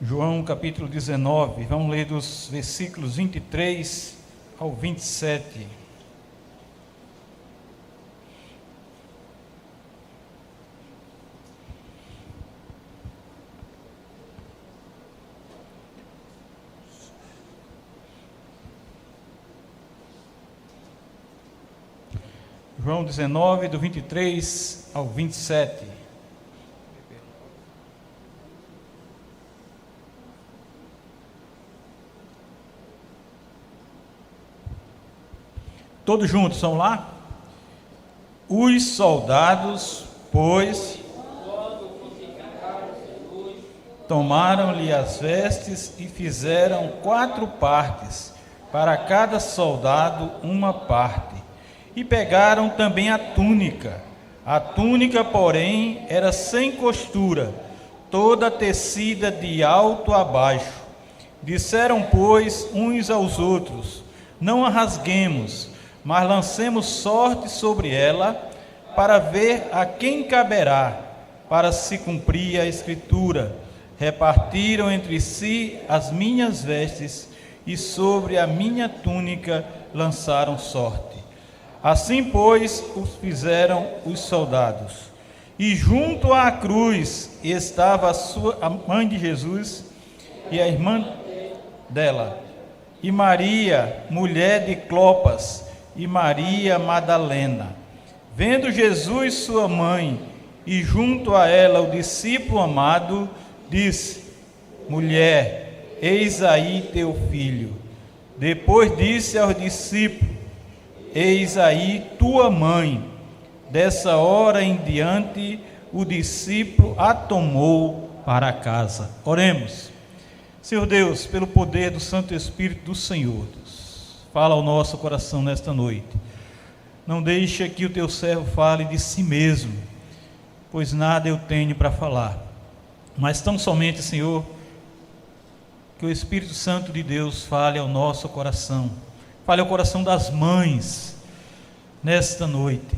João capítulo 19, vamos ler dos versículos 23 ao 27. João 19, do 23 ao 27. Todos juntos, vamos lá? Os soldados, pois, tomaram-lhe as vestes e fizeram 4 partes, para cada soldado uma parte. E pegaram também a túnica. A túnica, porém, era sem costura, toda tecida de alto a baixo. Disseram, pois, uns aos outros: não a rasguemos, mas lancemos sorte sobre ela, para ver a quem caberá, para se cumprir a Escritura. Repartiram entre si as minhas vestes, e sobre a minha túnica lançaram sorte. Assim, pois, os fizeram os soldados. E junto à cruz estava a mãe de Jesus e a irmã dela, e Maria, mulher de Clopas, e Maria Madalena. Vendo Jesus sua mãe e junto a ela o discípulo amado, disse: mulher, eis aí teu filho. Depois disse aos discípulos: eis aí tua mãe. Dessa hora em diante o discípulo a tomou para casa. Oremos. Senhor Deus, pelo poder do Santo Espírito do Senhor, fala ao nosso coração nesta noite. Não deixe que o teu servo fale de si mesmo, pois nada eu tenho para falar, mas tão somente, Senhor, que o Espírito Santo de Deus fale ao nosso coração, fale ao coração das mães nesta noite,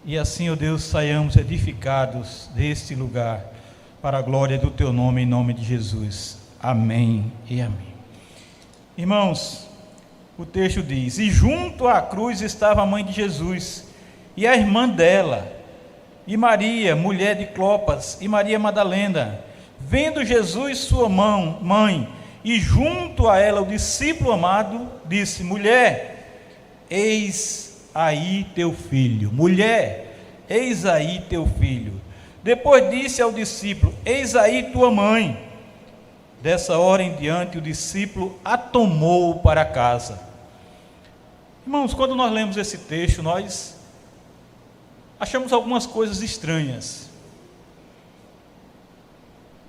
e assim, ó Deus, saiamos edificados deste lugar, para a glória do teu nome, em nome de Jesus. Amém e amém. Irmãos, o texto diz: e junto à cruz estava a mãe de Jesus, e a irmã dela, e Maria, mulher de Clopas, e Maria Madalena. Vendo Jesus sua mãe, e junto a ela o discípulo amado, disse: mulher, eis aí teu filho. Mulher, eis aí teu filho. Depois disse ao discípulo: eis aí tua mãe. Dessa hora em diante o discípulo a tomou para casa. Irmãos, quando nós lemos esse texto, nós achamos algumas coisas estranhas.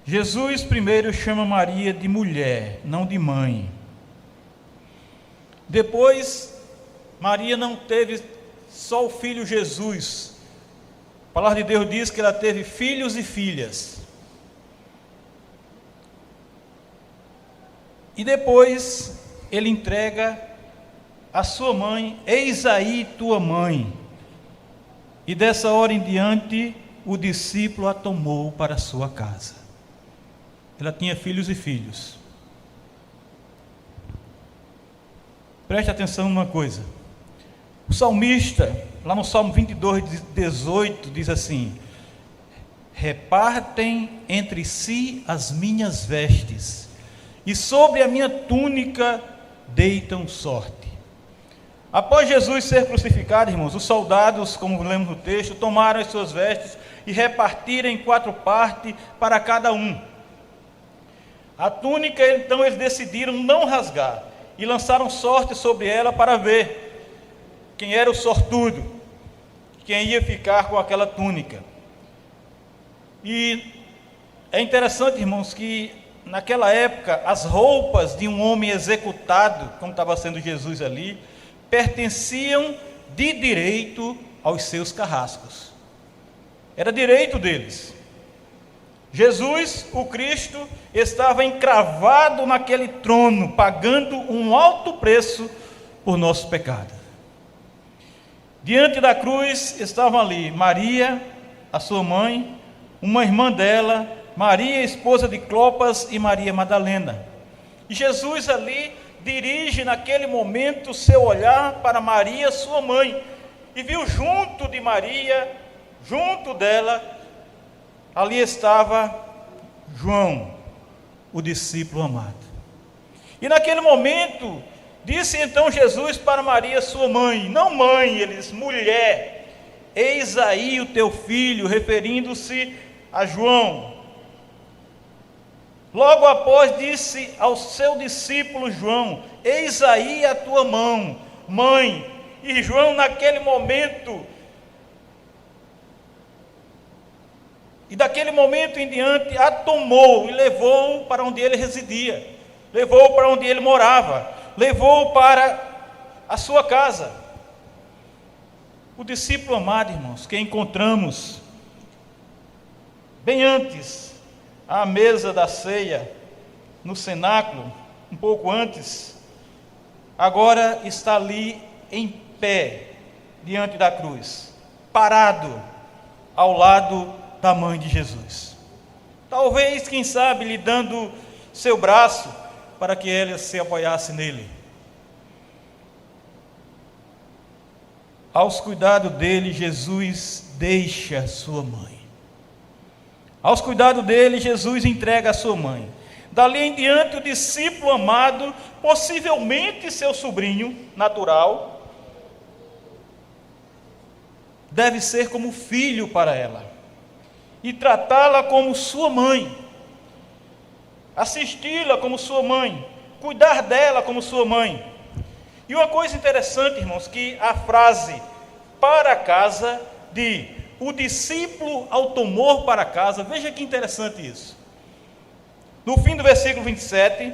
Jesus primeiro chama Maria de mulher, não de mãe. Depois, Maria não teve só o filho Jesus. A palavra de Deus diz que ela teve filhos e filhas. E depois ele entrega a sua mãe: eis aí tua mãe. E dessa hora em diante o discípulo a tomou para a sua casa. Ela tinha filhos e filhos. Preste atenção numa coisa. O salmista, lá no Salmo 22, 18, diz assim: repartem entre si as minhas vestes, e sobre a minha túnica deitam sorte. Após Jesus ser crucificado, irmãos, os soldados, como lemos no texto, tomaram as suas vestes e repartiram em 4 partes para cada um. A túnica, então, eles decidiram não rasgar e lançaram sorte sobre ela para ver quem era o sortudo, quem ia ficar com aquela túnica. E é interessante, irmãos, que naquela época, as roupas de um homem executado, como estava sendo Jesus ali, pertenciam de direito aos seus carrascos. Era direito deles. Jesus, o Cristo, estava encravado naquele trono, pagando um alto preço por nosso pecado. Diante da cruz estavam ali Maria, a sua mãe, uma irmã dela, Maria, esposa de Clopas, e Maria Madalena. E Jesus ali dirige naquele momento seu olhar para Maria, sua mãe, e viu junto de Maria, junto dela, ali estava João, o discípulo amado. E naquele momento, disse então Jesus para Maria, sua mãe, não mãe, ele diz, mulher, eis aí o teu filho, referindo-se a João. Logo após disse ao seu discípulo João, eis aí a tua mãe. E João naquele momento, e daquele momento em diante, a tomou e levou para onde ele residia, levou para onde ele morava, levou para a sua casa. O discípulo amado, irmãos, que encontramos bem antes, à mesa da ceia, no cenáculo, um pouco antes, agora está ali em pé, diante da cruz, parado ao lado da mãe de Jesus. Talvez, quem sabe, lhe dando seu braço para que ela se apoiasse nele. Aos cuidados dele, Jesus deixa sua mãe. Aos cuidados dele, Jesus entrega a sua mãe. Dali em diante, o discípulo amado, possivelmente seu sobrinho natural, deve ser como filho para ela, e tratá-la como sua mãe, assisti-la como sua mãe, cuidar dela como sua mãe. E uma coisa interessante, irmãos, que a frase para casa de o discípulo ao tomou para casa, veja que interessante isso. No fim do versículo 27,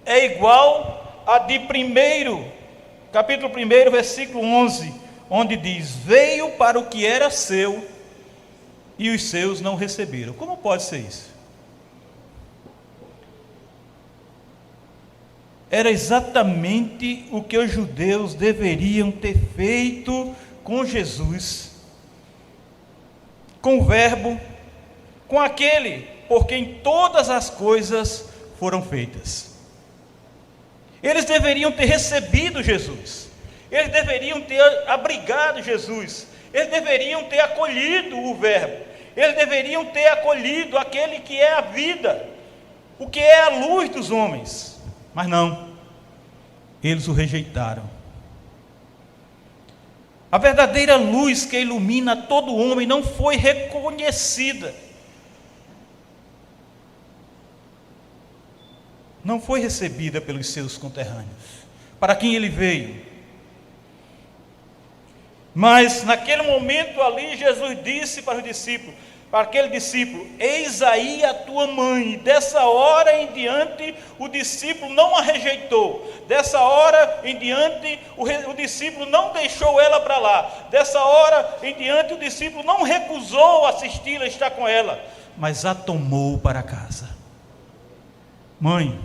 é igual a de capítulo 1, versículo 11, onde diz, veio para o que era seu, e os seus não receberam. Como pode ser isso? Era exatamente o que os judeus deveriam ter feito com Jesus, com o Verbo, com aquele por quem todas as coisas foram feitas. Eles deveriam ter recebido Jesus, eles deveriam ter abrigado Jesus, eles deveriam ter acolhido o Verbo, eles deveriam ter acolhido aquele que é a vida, o que é a luz dos homens, mas não, eles o rejeitaram. A verdadeira luz que ilumina todo homem não foi reconhecida, não foi recebida pelos seus conterrâneos, para quem ele veio. Mas naquele momento ali, Jesus disse para os discípulos, para aquele discípulo, eis aí a tua mãe. E dessa hora em diante, o discípulo não a rejeitou. Dessa hora em diante, o discípulo não deixou ela para lá. Dessa hora em diante, o discípulo não recusou assisti-la, estar com ela, mas a tomou para casa. Mãe,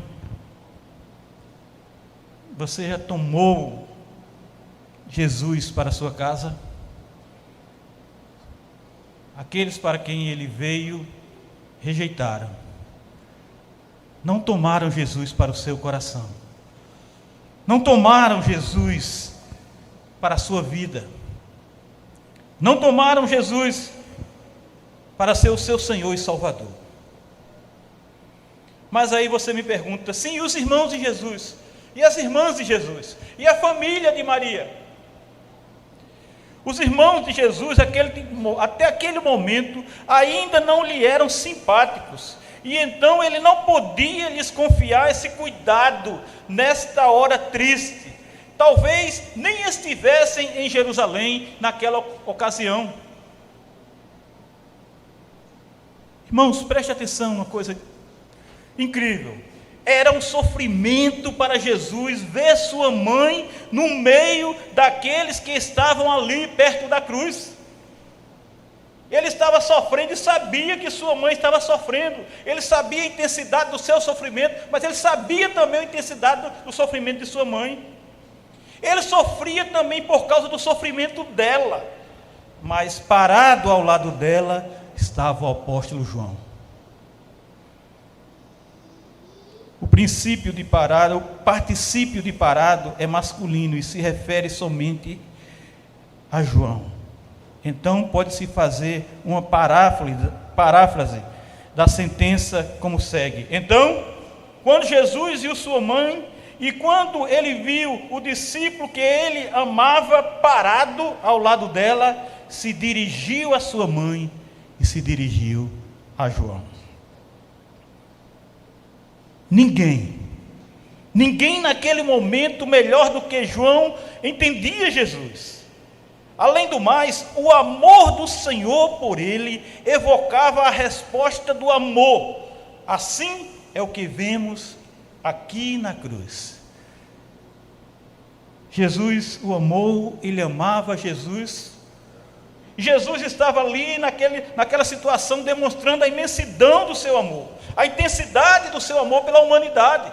você já tomou Jesus para a sua casa? Aqueles para quem ele veio, rejeitaram. Não tomaram Jesus para o seu coração. Não tomaram Jesus para a sua vida. Não tomaram Jesus para ser o seu Senhor e Salvador. Mas aí você me pergunta, sim, e os irmãos de Jesus? E as irmãs de Jesus? E a família de Maria? Os irmãos de Jesus, até aquele momento, ainda não lhe eram simpáticos. E então ele não podia lhes confiar esse cuidado nesta hora triste. Talvez nem estivessem em Jerusalém naquela ocasião. Irmãos, preste atenção, uma coisa incrível. Era um sofrimento para Jesus ver sua mãe no meio daqueles que estavam ali perto da cruz. Ele estava sofrendo e sabia que sua mãe estava sofrendo. Ele sabia a intensidade do seu sofrimento, mas ele sabia também a intensidade do sofrimento de sua mãe. Ele sofria também por causa do sofrimento dela, mas parado ao lado dela estava o apóstolo João. O princípio de parado, o particípio de parado é masculino e se refere somente a João. Então pode-se fazer uma paráfrase da sentença como segue. Então, quando Jesus viu sua mãe e quando ele viu o discípulo que ele amava parado ao lado dela, se dirigiu à sua mãe e se dirigiu a João. Ninguém naquele momento melhor do que João entendia Jesus. Além do mais, o amor do Senhor por ele evocava a resposta do amor. Assim é o que vemos aqui na cruz. Jesus o amou, ele amava Jesus. Jesus estava ali naquela situação demonstrando a imensidão do seu amor, a intensidade do seu amor pela humanidade,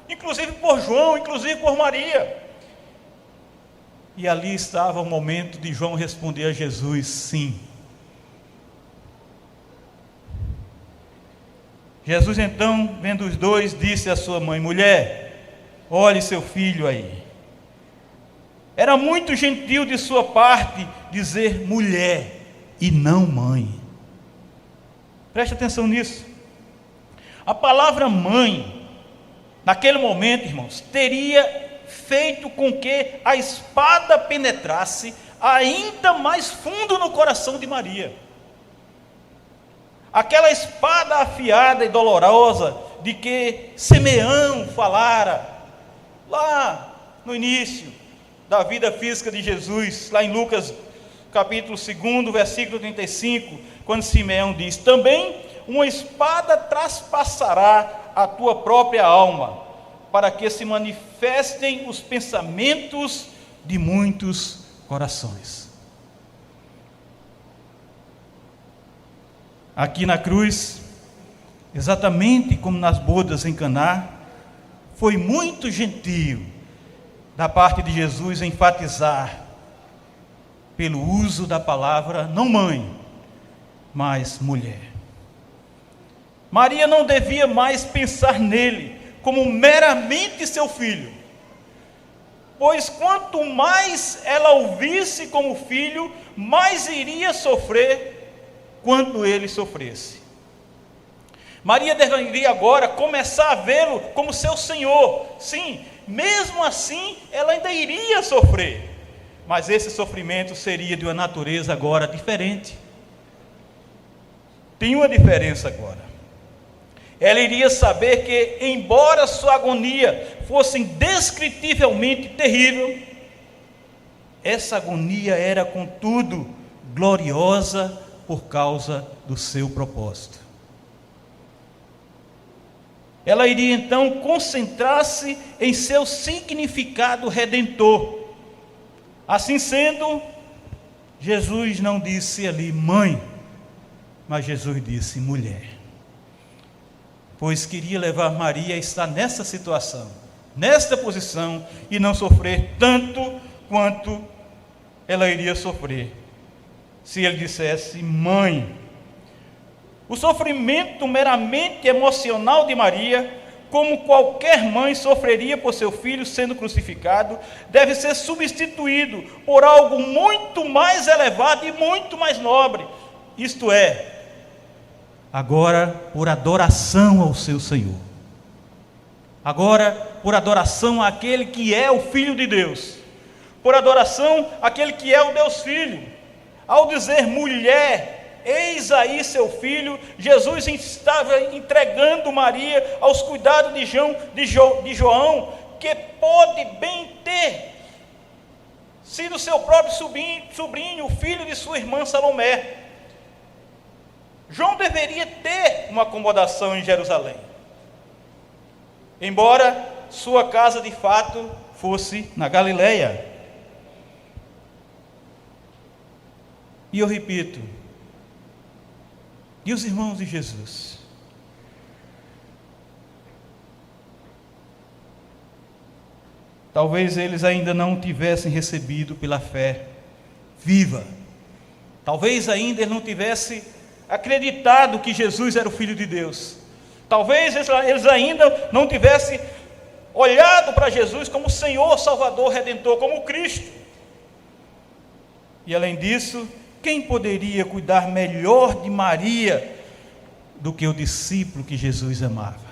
inclusive por João, inclusive por Maria. E ali estava o momento de João responder a Jesus, sim. Jesus então, vendo os dois, disse à sua mãe: mulher, olhe seu filho aí. Era muito gentil de sua parte dizer mulher e não mãe. Preste atenção nisso. A palavra mãe, naquele momento, irmãos, teria feito com que a espada penetrasse ainda mais fundo no coração de Maria. Aquela espada afiada e dolorosa de que Simeão falara lá no início da vida física de Jesus, lá em Lucas capítulo 2, versículo 35, quando Simeão diz: também uma espada traspassará a tua própria alma, para que se manifestem os pensamentos de muitos corações. Aqui na cruz, exatamente como nas bodas em Caná, foi muito gentil da parte de Jesus enfatizar pelo uso da palavra não mãe, mas mulher. Maria não devia mais pensar nele como meramente seu filho, pois quanto mais ela o visse como filho, mais iria sofrer quando ele sofresse. Maria deveria agora começar a vê-lo como seu Senhor. Sim, mesmo assim ela ainda iria sofrer, mas esse sofrimento seria de uma natureza agora diferente. Tem uma diferença agora. Ela iria saber que, embora sua agonia fosse indescritivelmente terrível, essa agonia era, contudo, gloriosa por causa do seu propósito. Ela iria então concentrar-se em seu significado redentor. Assim sendo, Jesus não disse ali mãe, mas Jesus disse mulher, pois queria levar Maria a estar nessa situação, nesta posição, e não sofrer tanto quanto ela iria sofrer se ele dissesse mãe. O sofrimento meramente emocional de Maria, como qualquer mãe sofreria por seu filho sendo crucificado, deve ser substituído por algo muito mais elevado e muito mais nobre, isto é, agora por adoração ao seu Senhor, agora por adoração àquele que é o Filho de Deus, por adoração àquele que é o Deus Filho. Ao dizer mulher, eis aí seu filho, Jesus estava entregando Maria aos cuidados de João, que pode bem ter sido seu próprio sobrinho, filho de sua irmã Salomé. João deveria ter uma acomodação em Jerusalém, embora sua casa de fato fosse na Galileia. E eu repito, e os irmãos de Jesus? Talvez eles ainda não tivessem recebido pela fé viva, talvez ainda ele não tivesse acreditado que Jesus era o Filho de Deus, Talvez eles ainda não tivessem olhado para Jesus como Senhor, Salvador, Redentor, como Cristo. E além disso, quem poderia cuidar melhor de Maria do que o discípulo que Jesus amava?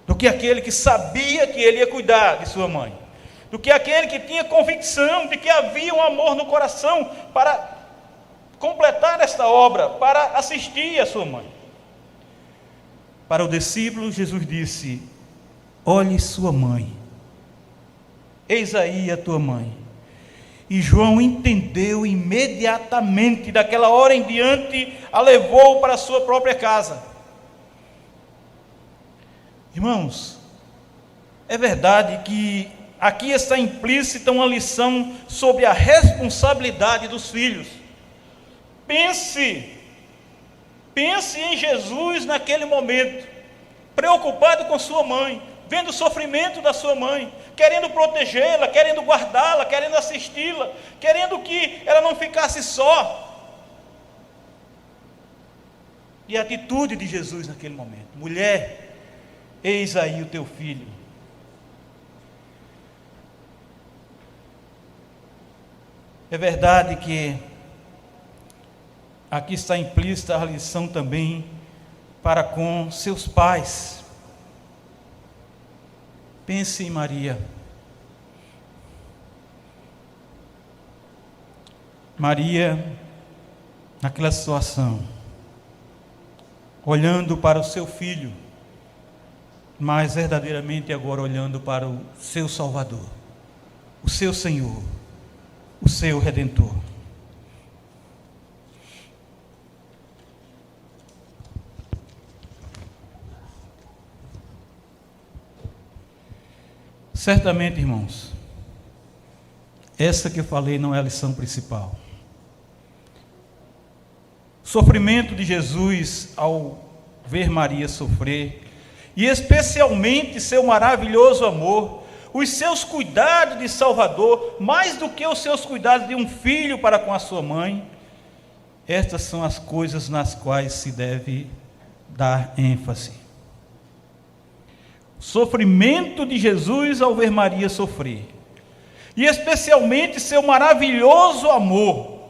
Do que aquele que sabia que ele ia cuidar de sua mãe? Do que aquele que tinha convicção de que havia um amor no coração para completar esta obra, para assistir a sua mãe? Para o discípulo, Jesus disse: olhe sua mãe, eis aí a tua mãe. E João entendeu imediatamente, daquela hora em diante, a levou para a sua própria casa. Irmãos, é verdade que aqui está implícita uma lição sobre a responsabilidade dos filhos. Pense em Jesus naquele momento, preocupado com sua mãe, vendo o sofrimento da sua mãe, querendo protegê-la, querendo guardá-la, querendo assisti-la, querendo que ela não ficasse só. E a atitude de Jesus naquele momento: mulher, eis aí o teu filho. É verdade que aqui está implícita a lição também para com seus pais. Pense em Maria. Maria, naquela situação, olhando para o seu filho, mas verdadeiramente agora olhando para o seu Salvador, o seu Senhor, o seu Redentor. Certamente, irmãos, essa que eu falei não é a lição principal. O sofrimento de Jesus ao ver Maria sofrer, e especialmente seu maravilhoso amor, os seus cuidados de Salvador, mais do que os seus cuidados de um filho para com a sua mãe, estas são as coisas nas quais se deve dar ênfase. Sofrimento de Jesus ao ver Maria sofrer, e especialmente seu maravilhoso amor,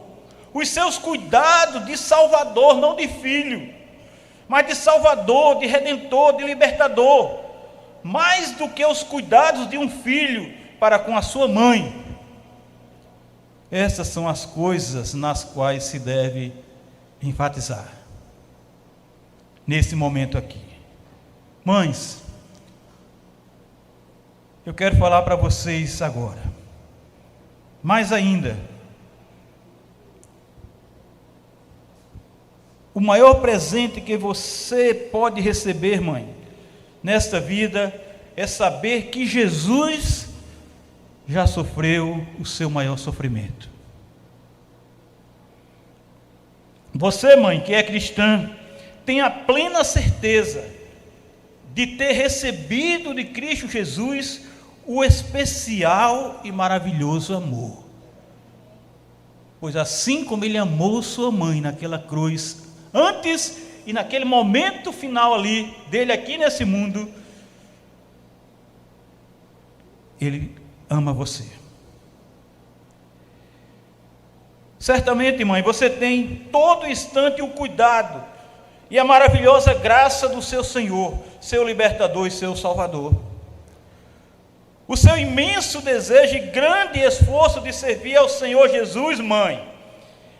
os seus cuidados de Salvador, não de filho, mas de Salvador, de Redentor, de Libertador, mais do que os cuidados de um filho para com a sua mãe. Essas são as coisas nas quais se deve enfatizar nesse momento aqui. Mães, eu quero falar para vocês agora, mais ainda, o maior presente que você pode receber, mãe, nesta vida, é saber que Jesus já sofreu o seu maior sofrimento. Você, mãe, que é cristã, tem a plena certeza de ter recebido de Cristo Jesus o especial e maravilhoso amor. Pois assim como Ele amou sua mãe naquela cruz, antes e naquele momento final ali, dele aqui nesse mundo, Ele ama você. Certamente, mãe, você tem todo instante o cuidado e a maravilhosa graça do seu Senhor, seu Libertador e seu Salvador. O seu imenso desejo e grande esforço de servir ao Senhor Jesus, mãe,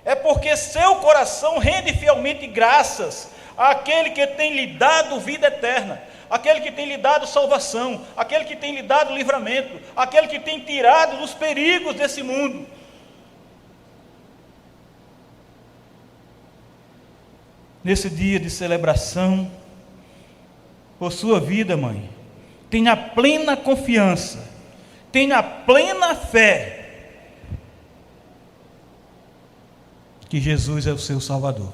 é porque seu coração rende fielmente graças àquele que tem lhe dado vida eterna, aquele que tem lhe dado salvação, aquele que tem lhe dado livramento, aquele que tem tirado dos perigos desse mundo. Nesse dia de celebração, por sua vida, mãe, tenha plena confiança, tenha plena fé que Jesus é o seu Salvador.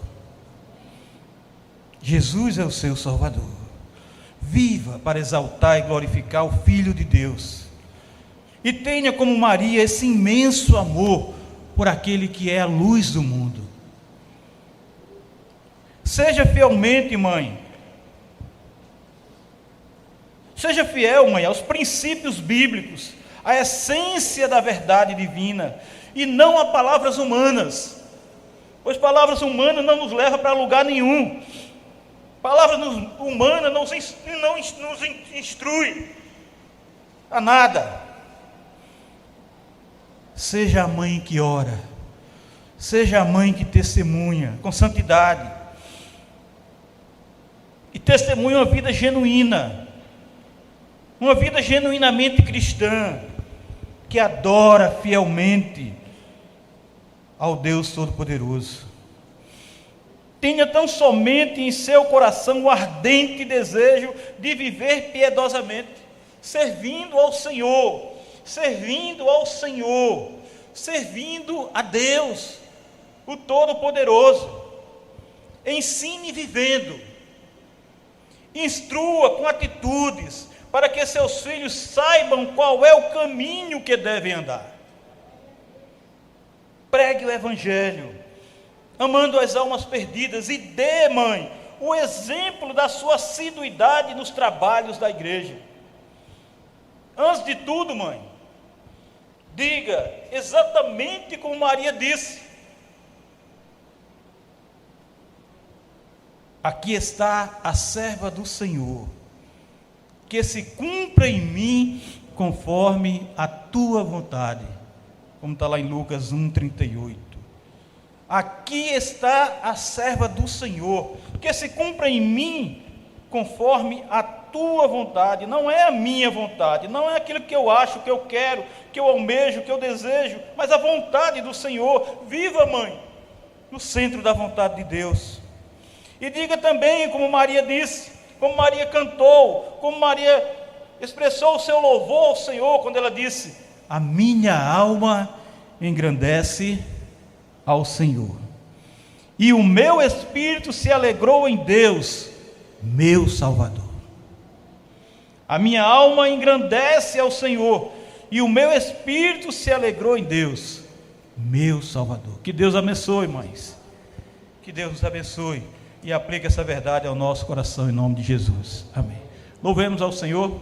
Jesus é o seu Salvador. Viva para exaltar e glorificar o Filho de Deus. E tenha como Maria esse imenso amor por aquele que é a luz do mundo. Seja fielmente, mãe, Seja fiel, mãe, aos princípios bíblicos, à essência da verdade divina, e não a palavras humanas, pois palavras humanas não nos levam para lugar nenhum. Palavras humanas não nos instrui a nada. Seja a mãe que ora, seja a mãe que testemunha com santidade, e testemunha uma vida genuína, uma vida genuinamente cristã, que adora fielmente ao Deus Todo-Poderoso. Tenha tão somente em seu coração o ardente desejo de viver piedosamente, servindo ao Senhor, servindo a Deus, o Todo-Poderoso. Ensine vivendo, instrua com atitudes, para que seus filhos saibam qual é o caminho que devem andar. Pregue o Evangelho, amando as almas perdidas, e dê, mãe, o exemplo da sua assiduidade nos trabalhos da igreja. Antes de tudo, mãe, diga exatamente como Maria disse: aqui está a serva do Senhor, que se cumpra em mim conforme a tua vontade, como está lá em Lucas 1,38. Aqui está a serva do Senhor, que se cumpra em mim conforme a tua vontade. Não é a minha vontade, não é aquilo que eu acho, que eu quero, que eu almejo, que eu desejo, mas a vontade do Senhor. Viva, mãe, no centro da vontade de Deus. E diga também, como Maria disse, como Maria cantou, como Maria expressou o seu louvor ao Senhor, quando ela disse: a minha alma engrandece ao Senhor, e o meu espírito se alegrou em Deus, meu Salvador. A minha alma engrandece ao Senhor, e o meu espírito se alegrou em Deus, meu Salvador. Que Deus abençoe, mães, que Deus nos abençoe e aplique essa verdade ao nosso coração, em nome de Jesus, amém. Louvemos ao Senhor.